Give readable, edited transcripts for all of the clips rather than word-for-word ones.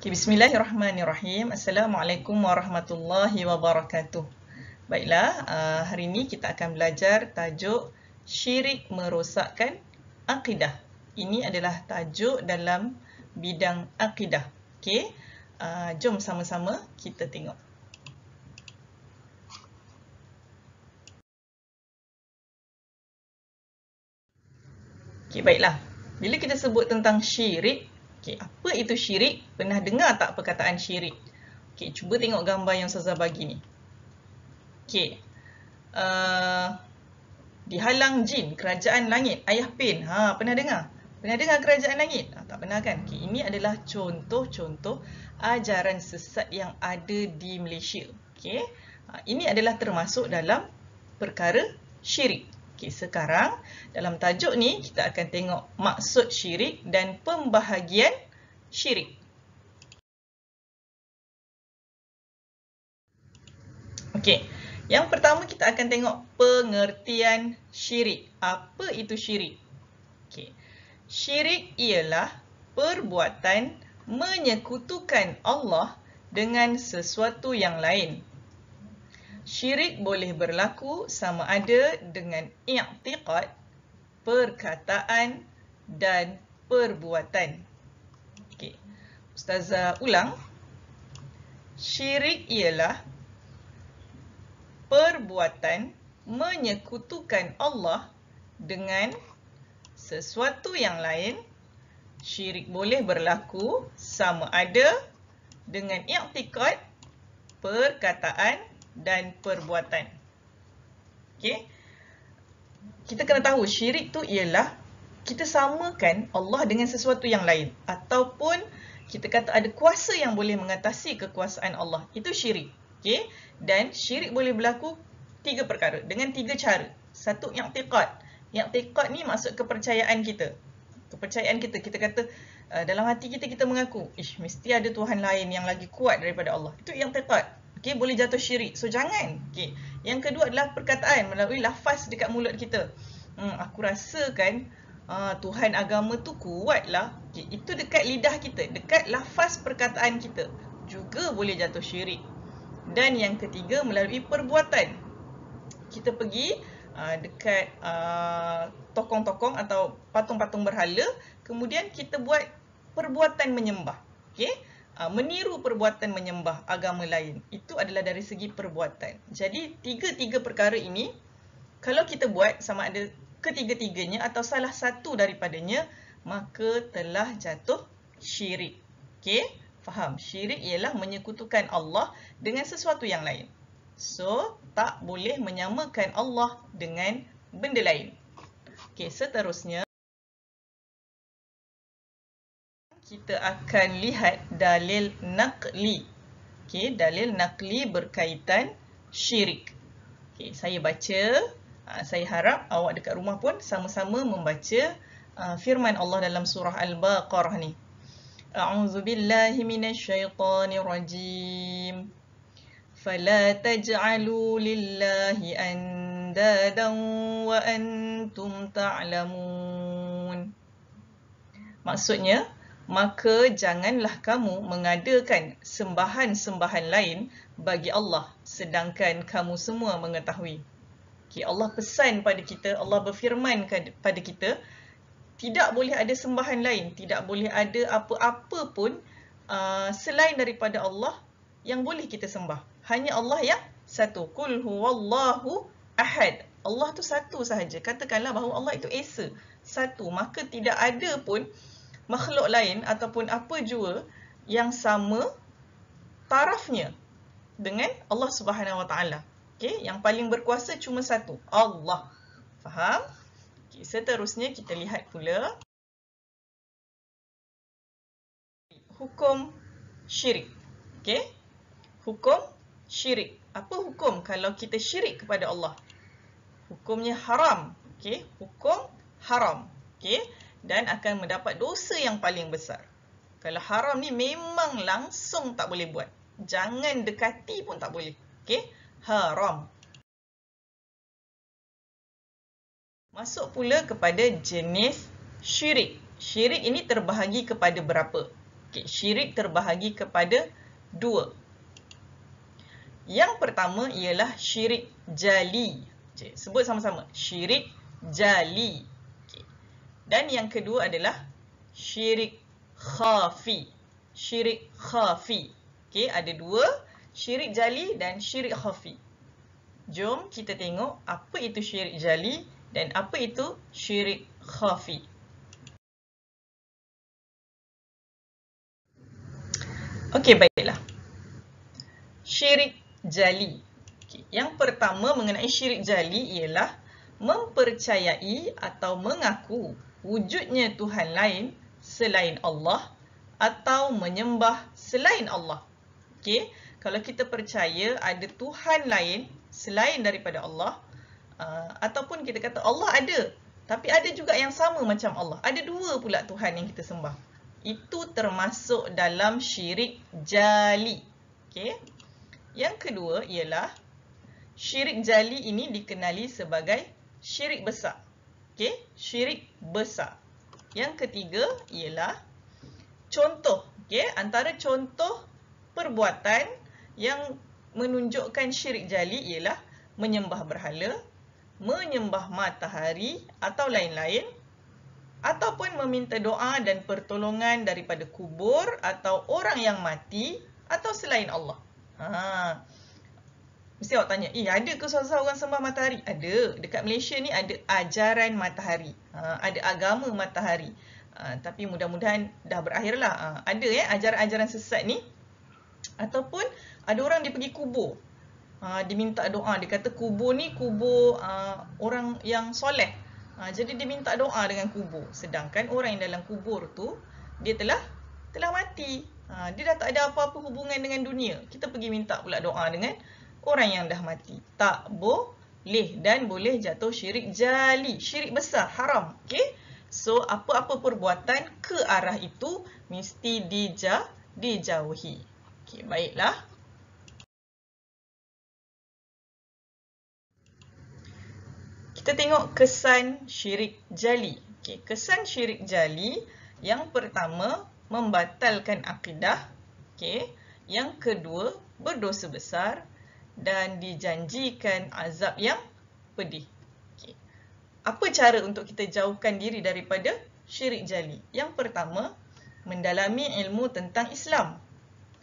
Okay, bismillahirrahmanirrahim. Assalamualaikum warahmatullahi wabarakatuh. Baiklah, hari ini kita akan belajar tajuk syirik merosakkan akidah. Ini adalah tajuk dalam bidang akidah. Okey, jom sama-sama kita tengok. Okey, baiklah. Bila kita sebut tentang syirik, apa itu syirik? Pernah dengar tak perkataan syirik? Okey, cuba tengok gambar yang Ustazah bagi ni. Okey. Dihalang jin, kerajaan langit, ayah pin. Pernah dengar? Pernah dengar kerajaan langit? Tak pernah kan? Okey, ini adalah contoh-contoh ajaran sesat yang ada di Malaysia. Okey. Ini adalah termasuk dalam perkara syirik. Okey, sekarang dalam tajuk ni kita akan tengok maksud syirik dan pembahagian syirik. Okey, yang pertama kita akan tengok pengertian syirik. Apa itu syirik? Okey, syirik ialah perbuatan menyekutukan Allah dengan sesuatu yang lain. Syirik boleh berlaku sama ada dengan i'tiqad, perkataan dan perbuatan. Okey, Ustazah ulang. Syirik ialah perbuatan menyekutukan Allah dengan sesuatu yang lain. Syirik boleh berlaku sama ada dengan i'tiqad, perkataan dan perbuatan. Okey. Kita kena tahu syirik tu ialah kita samakan Allah dengan sesuatu yang lain, ataupun kita kata ada kuasa yang boleh mengatasi kekuasaan Allah. Itu syirik. Okey. Dan syirik boleh berlaku tiga perkara dengan tiga cara. Satu, i'tiqad. I'tiqad ni maksud kepercayaan kita. Kepercayaan kita, kita kata dalam hati kita, kita mengaku, mesti ada Tuhan lain yang lagi kuat daripada Allah. Itu i'tiqad. Okey, boleh jatuh syirik. So jangan. Okey. Yang kedua adalah perkataan melalui lafaz dekat mulut kita. Aku rasakan Tuhan agama tu kuatlah. Okey, itu dekat lidah kita, dekat lafaz perkataan kita. Juga boleh jatuh syirik. Dan yang ketiga melalui perbuatan. Kita pergi dekat tokong-tokong atau patung-patung berhala, kemudian kita buat perbuatan menyembah. Okey? Meniru perbuatan menyembah agama lain. Itu adalah dari segi perbuatan. Jadi, tiga-tiga perkara ini, kalau kita buat sama ada ketiga-tiganya atau salah satu daripadanya, maka telah jatuh syirik. Okey? Faham? Syirik ialah menyekutukan Allah dengan sesuatu yang lain. So, tak boleh menyamakan Allah dengan benda lain. Okey, seterusnya kita akan lihat dalil naqli. Okey, dalil naqli berkaitan syirik. Okey, saya baca. Saya harap awak dekat rumah pun sama-sama membaca firman Allah dalam surah Al-Baqarah ni. A'udzu billahi minasyaitonir rajim. Fala taj'alu lillahi andadan wa antum ta'lamun. Maksudnya, maka janganlah kamu mengadakan sembahan-sembahan lain bagi Allah sedangkan kamu semua mengetahui. Okay, Allah pesan pada kita, Allah berfirman pada kita, tidak boleh ada sembahan lain, tidak boleh ada apa-apa pun selain daripada Allah yang boleh kita sembah. Hanya Allah yang satu. Qul huwallahu ahad. Allah tu satu sahaja. Katakanlah bahawa Allah itu esa, satu. Maka tidak ada pun makhluk lain ataupun apa jua yang sama tarafnya dengan Allah Subhanahu Wa Taala. Okey, yang paling berkuasa cuma satu, Allah. Faham? Okey, seterusnya kita lihat pula hukum syirik. Okey? Hukum syirik. Apa hukum kalau kita syirik kepada Allah? Hukumnya haram. Okey, hukum haram. Okey, dan akan mendapat dosa yang paling besar. Kalau haram ni memang langsung tak boleh buat. Jangan dekati pun tak boleh. Okey, haram. Masuk pula kepada jenis syirik. Syirik ini terbahagi kepada berapa? Okay, syirik terbahagi kepada dua. Yang pertama ialah syirik jali. Okay, sebut sama-sama. Syirik jali. Okay. Dan yang kedua adalah syirik khafi. Syirik khafi. Okay, ada dua. Syirik jali dan syirik khafi. Jom kita tengok apa itu syirik jali dan apa itu syirik khafi. Okey, baiklah. Syirik jali. Okay. Yang pertama mengenai syirik jali ialah mempercayai atau mengaku wujudnya Tuhan lain selain Allah atau menyembah selain Allah. Okey, kalau kita percaya ada Tuhan lain selain daripada Allah, ataupun kita kata Allah ada, tapi ada juga yang sama macam Allah. Ada dua pula Tuhan yang kita sembah. Itu termasuk dalam syirik jali. Okey. Yang kedua ialah syirik jali ini dikenali sebagai syirik besar. Okey, syirik besar. Yang ketiga ialah contoh. Okey, antara contoh perbuatan yang menunjukkan syirik jali ialah menyembah berhala, menyembah matahari atau lain-lain, ataupun meminta doa dan pertolongan daripada kubur atau orang yang mati atau selain Allah. Mesti awak tanya, ada ke susah orang sembah matahari? Ada. Dekat Malaysia ni ada ajaran matahari. Ada agama matahari. Tapi mudah-mudahan dah berakhirlah. Ada ajaran-ajaran sesat ni. Ataupun ada orang dia pergi kubur. Dia minta doa. Dia kata kubur ni kubur orang yang soleh. Jadi dia minta doa dengan kubur. Sedangkan orang yang dalam kubur tu, dia telah mati. Dia dah tak ada apa-apa hubungan dengan dunia. Kita pergi minta pula doa dengan orang yang dah mati. Tak boleh dan boleh jatuh syirik jali. Syirik besar, haram. Okay? So, apa-apa perbuatan ke arah itu mesti dijauhi. Okay, baiklah. Kita tengok kesan syirik jali. Okay, kesan syirik jali yang pertama membatalkan akidah. Okay. Yang kedua berdosa besar dan dijanjikan azab yang pedih. Okay. Apa cara untuk kita jauhkan diri daripada syirik jali? Yang pertama, mendalami ilmu tentang Islam.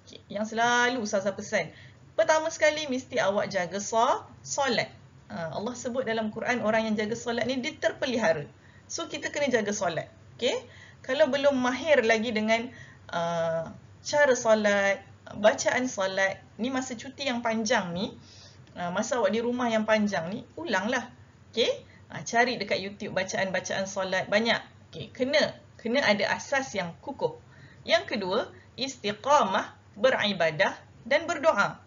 Okay. Yang selalu Ustazah pesan. Pertama sekali mesti awak jaga solat. Allah sebut dalam Quran orang yang jaga solat ni dia terpelihara. So kita kena jaga solat. Okay? Kalau belum mahir lagi dengan cara solat, bacaan solat, ni masa cuti yang panjang ni, masa awak di rumah yang panjang ni, ulanglah. Okay? Cari dekat YouTube bacaan-bacaan solat banyak. Okay? Kena ada asas yang kukuh. Yang kedua, istiqamah, beribadah dan berdoa.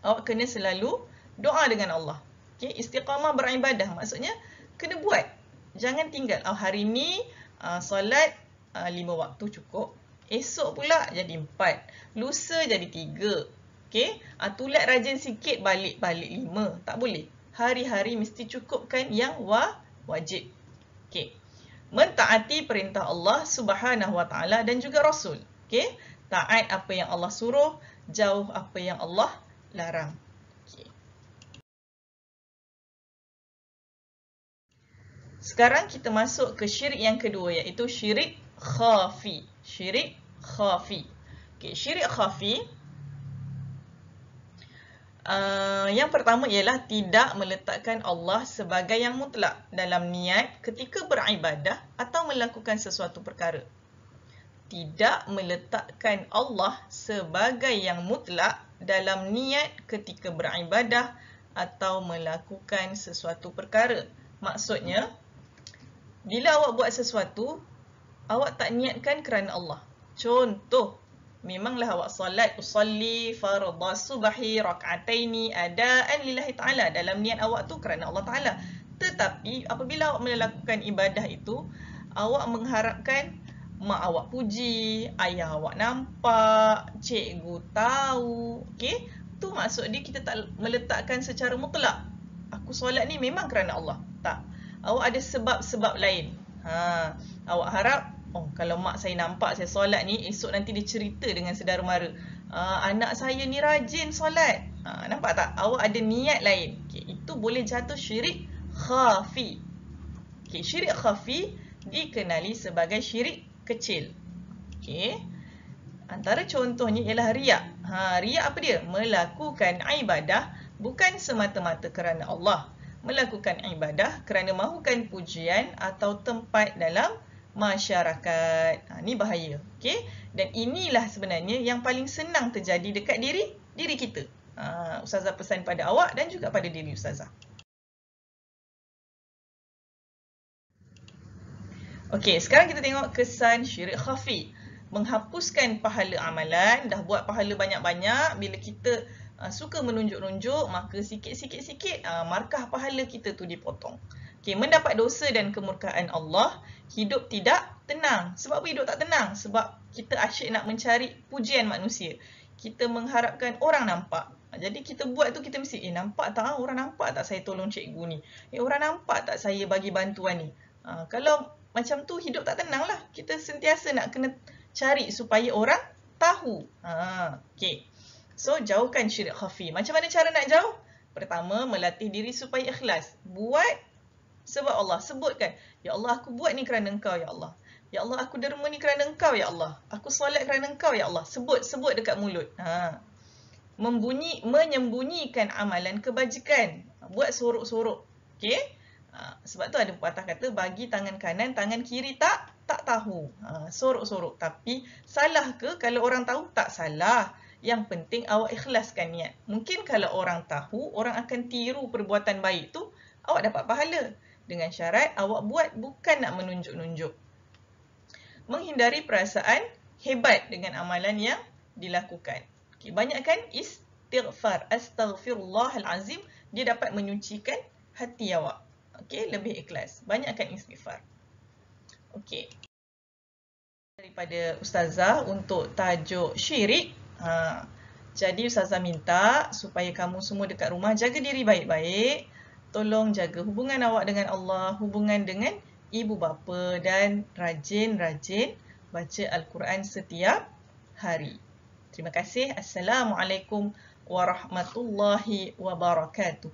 Awak kena selalu doa dengan Allah. Okay? Istiqamah beribadah maksudnya kena buat. Jangan tinggal. Hari ni solat 5 waktu cukup. Esok pula jadi 4. Lusa jadi 3. Okay? Tulat rajin sikit balik 5. Tak boleh. Hari-hari mesti cukupkan yang wajib. Okay? Mentaati perintah Allah Subhanahu Wa Taala dan juga Rasul. Okay? Taat apa yang Allah suruh, jauh apa yang Allah larang. Okay. Sekarang kita masuk ke syirik yang kedua, iaitu syirik khafi. Syirik khafi. Okay, syirik khafi. Yang pertama ialah tidak meletakkan Allah sebagai yang mutlak dalam niat ketika beribadah atau melakukan sesuatu perkara. Tidak meletakkan Allah sebagai yang mutlak dalam niat ketika beribadah atau melakukan sesuatu perkara. Maksudnya, bila awak buat sesuatu, awak tak niatkan kerana Allah. Contoh, memanglah awak solat, usalli fardhu subhi rak'ataini adaan lillahi ta'ala. Dalam niat awak tu kerana Allah Ta'ala. Tetapi, apabila awak melakukan ibadah itu, awak mengharapkan mak awak puji, ayah awak nampak, cikgu tahu. Okay? Tu maksud dia kita tak meletakkan secara mutlak. Aku solat ni memang kerana Allah. Tak. Awak ada sebab-sebab lain. Awak harap Oh, kalau mak saya nampak saya solat ni, esok nanti dia cerita dengan saudara mara. Anak saya ni rajin solat. Nampak tak? Awak ada niat lain. Okay, itu boleh jatuh syirik khafi. Okay, syirik khafi dikenali sebagai syirik kecil. Okay. Antara contohnya ialah riak. Riak apa dia? Melakukan ibadah bukan semata-mata kerana Allah. Melakukan ibadah kerana mahukan pujian atau tempat dalam masyarakat. Ni bahaya. Okay? Dan inilah sebenarnya yang paling senang terjadi dekat diri kita. Ustazah pesan pada awak dan juga pada diri Ustazah. Okey, sekarang kita tengok kesan syirik khafi. Menghapuskan pahala amalan, dah buat pahala banyak-banyak, bila kita suka menunjuk-nunjuk, maka sikit-sikit markah pahala kita tu dipotong. Okey, mendapat dosa dan kemurkaan Allah, hidup tidak tenang. Sebab apa hidup tak tenang? Sebab kita asyik nak mencari pujian manusia. Kita mengharapkan orang nampak. Jadi kita buat tu kita mesti, nampak tak? Orang nampak tak saya tolong cikgu ni? Orang nampak tak saya bagi bantuan ni? Kalau macam tu hidup tak tenang lah. Kita sentiasa nak kena cari supaya orang tahu. Okay. So, jauhkan syirik khafi. Macam mana cara nak jauh? Pertama, melatih diri supaya ikhlas. Buat sebab Allah. Sebutkan, ya Allah, aku buat ni kerana Engkau, ya Allah. Ya Allah, aku derma ni kerana Engkau, ya Allah. Aku solat kerana Engkau, ya Allah. Sebut dekat mulut. Menyembunyikan amalan kebajikan. Buat sorok-sorok. Okay? Sebab tu ada pepatah kata, bagi tangan kanan, tangan kiri tak tahu. Sorok-sorok. Tapi salah ke kalau orang tahu? Tak salah. Yang penting awak ikhlaskan niat. Mungkin kalau orang tahu, orang akan tiru perbuatan baik tu, awak dapat pahala. Dengan syarat awak buat bukan nak menunjuk-nunjuk. Menghindari perasaan hebat dengan amalan yang dilakukan. Okay, banyakkan istighfar. Astaghfirullahalazim. Dia dapat menyucikan hati awak. Okey, lebih ikhlas. Banyakkan istighfar. Okey. Daripada Ustazah untuk tajuk syirik. Jadi Ustazah minta supaya kamu semua dekat rumah jaga diri baik-baik. Tolong jaga hubungan awak dengan Allah, hubungan dengan ibu bapa dan rajin-rajin baca Al-Quran setiap hari. Terima kasih. Assalamualaikum warahmatullahi wabarakatuh.